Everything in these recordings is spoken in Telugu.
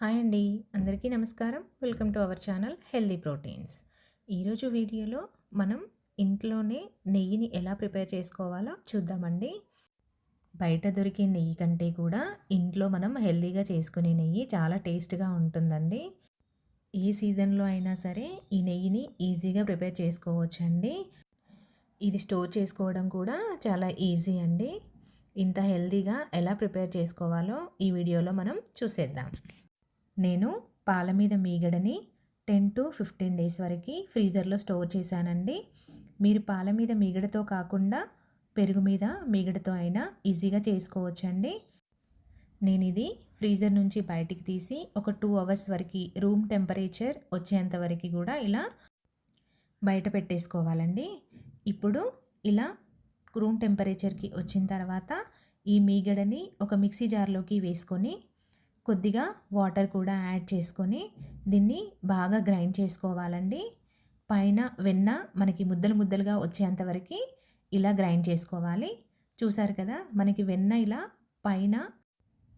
హాయ్ అండి. అందరికీ నమస్కారం. Welcome to our channel healthy proteins. ఈరోజు వీడియోలో మనం ఇంట్లోనే నెయ్యిని ఎలా ప్రిపేర్ చేసుకోవాలో చూద్దామండి. బయట దొరికే నెయ్యి కంటే కూడా ఇంట్లో మనం హెల్తీగా చేసుకునే నెయ్యి చాలా టేస్ట్‌గా ఉంటుందండి. ఏ సీజన్‌లో అయినా సరే ఈ నెయ్యిని ఈజీగా ప్రిపేర్ చేసుకోవచ్చండి. ఇది స్టోర్ చేసుకోవడం కూడా చాలా ఈజీ అండి. ఇంత హెల్తీగా ఎలా ప్రిపేర్ చేసుకోవాలో ఈ వీడియోలో మనం చూసేద్దాం. నేను పాల మీద మీగడని 10-15 డేస్ వరకు ఫ్రీజర్లో స్టోర్ చేశానండి. మీరు పాల మీద మీగడతో కాకుండా పెరుగు మీద మీగడతో అయినా ఈజీగా చేసుకోవచ్చండి. నేను ఇది ఫ్రీజర్ నుంచి బయటికి తీసి ఒక 2 అవర్స్ వరకు రూమ్ టెంపరేచర్ వచ్చేంత వరకు కూడా ఇలా బయట పెట్టేసుకోవాలండి. ఇప్పుడు ఇలా రూమ్ టెంపరేచర్కి వచ్చిన తర్వాత ఈ మీగడని ఒక మిక్సీ జార్లోకి వేసుకొని కొద్దిగా వాటర్ కూడా యాడ్ చేసుకొని దీన్ని బాగా గ్రైండ్ చేసుకోవాలండి. పైన వెన్న మనకి ముద్దలు ముద్దలుగా వచ్చేంత వరకు ఇలా గ్రైండ్ చేసుకోవాలి. చూసారు కదా, మనకి వెన్న ఇలా పైన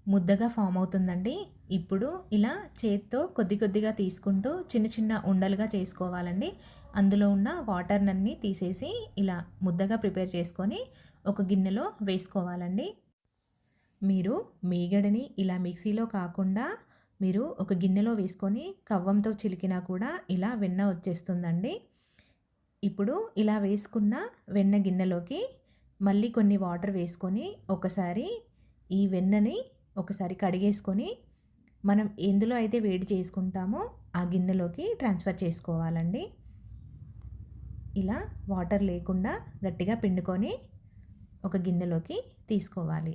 ముద్దగా ఫామ్ అవుతుందండి. ఇప్పుడు ఇలా చేత్తో కొద్ది కొద్దిగా తీసుకుంటూ చిన్న చిన్న ఉండలుగా చేసుకోవాలండి. అందులో ఉన్న వాటర్నన్నీ తీసేసి ఇలా ముద్దగా ప్రిపేర్ చేసుకొని ఒక గిన్నెలో వేసుకోవాలండి. మీరు మీగడని ఇలా మిక్సీలో కాకుండా మీరు ఒక గిన్నెలో వేసుకొని కవ్వంతో చిలికినా కూడా ఇలా వెన్న వచ్చేస్తుందండి. ఇప్పుడు ఇలా వేసుకున్న వెన్న గిన్నెలోకి మళ్ళీ కొన్ని వాటర్ వేసుకొని ఒకసారి ఈ వెన్నని ఒకసారి కడిగేసుకొని మనం ఎందులో అయితే వేడి చేసుకుంటామో ఆ గిన్నెలోకి ట్రాన్స్ఫర్ చేసుకోవాలండి. ఇలా వాటర్ లేకుండా గట్టిగా పిండుకొని ఒక గిన్నెలోకి తీసుకోవాలి.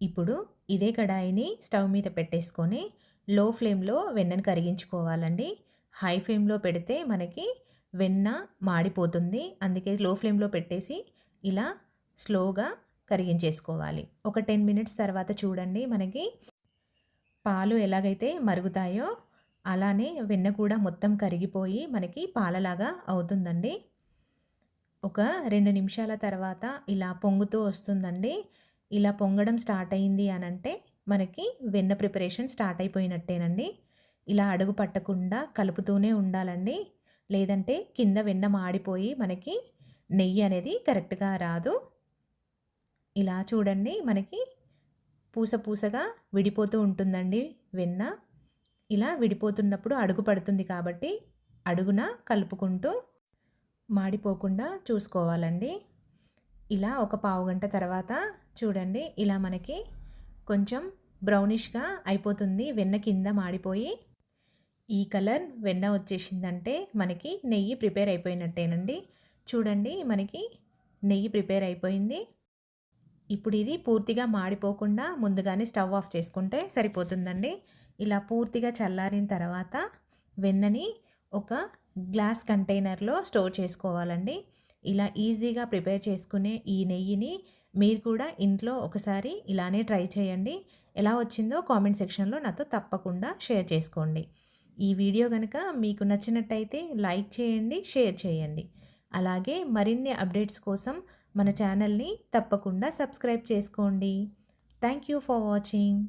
ఇప్పుడు ఇదే కడాయిని స్టవ్ మీద పెట్టేసుకొని లో ఫ్లేమ్లో వెన్నను కరిగించుకోవాలండి. హై ఫ్లేమ్లో పెడితే మనకి వెన్న మాడిపోతుంది. అందుకే లో ఫ్లేమ్లో పెట్టేసి ఇలా స్లోగా కరిగించేసుకోవాలి. ఒక 10 మినిట్స్ తర్వాత చూడండి, మనకి పాలు ఎలాగైతే మరుగుతాయో అలానే వెన్న కూడా మొత్తం కరిగిపోయి మనకి పాలలాగా అవుతుందండి. ఒక 2 నిమిషాల తర్వాత ఇలా పొంగుతూ వస్తుందండి. ఇలా పొంగడం స్టార్ట్ అయింది అనంటే మనకి వెన్న ప్రిపరేషన్ స్టార్ట్ అయిపోయినట్టేనండి. ఇలా అడుగు పట్టకుండా కలుపుతూనే ఉండాలండి. లేదంటే కింద వెన్న మాడిపోయి మనకి నెయ్యి అనేది కరెక్ట్గా రాదు. ఇలా చూడండి, మనకి పూస పూసగా విడిపోతూ ఉంటుందండి వెన్న. ఇలా విడిపోతున్నప్పుడు అడుగు పడుతుంది కాబట్టి అడుగున కలుపుకుంటూ మాడిపోకుండా చూసుకోవాలండి. ఇలా ఒక పావుగంట తర్వాత చూడండి, ఇలా మనకి కొంచెం బ్రౌనిష్గా అయిపోతుంది. వెన్న కింద మాడిపోయి ఈ కలర్ వెన్న వచ్చేసిందంటే మనకి నెయ్యి ప్రిపేర్ అయిపోయినట్టేనండి. చూడండి, మనకి నెయ్యి ప్రిపేర్ అయిపోయింది. ఇప్పుడు ఇది పూర్తిగా మాడిపోకుండా ముందుగానే స్టవ్ ఆఫ్ చేసుకుంటే సరిపోతుందండి. ఇలా పూర్తిగా చల్లారిన తర్వాత వెన్నని ఒక గ్లాస్ కంటైనర్లో స్టోర్ చేసుకోవాలండి. ఇలా ఈజీగా ప్రిపేర్ చేసుకునే ఈ నెయ్యిని మీరు కూడా ఇంట్లో ఒకసారి ఇలానే ట్రై చేయండి. ఎలా వచ్చిందో కామెంట్ సెక్షన్లో నాతో తప్పకుండా షేర్ చేసుకోండి. ఈ వీడియో కనుక మీకు నచ్చినట్టయితే లైక్ చేయండి, షేర్ చేయండి. అలాగే మరిన్ని అప్డేట్స్ కోసం మన ఛానల్ని తప్పకుండా సబ్స్క్రైబ్ చేసుకోండి. Thank you for watching.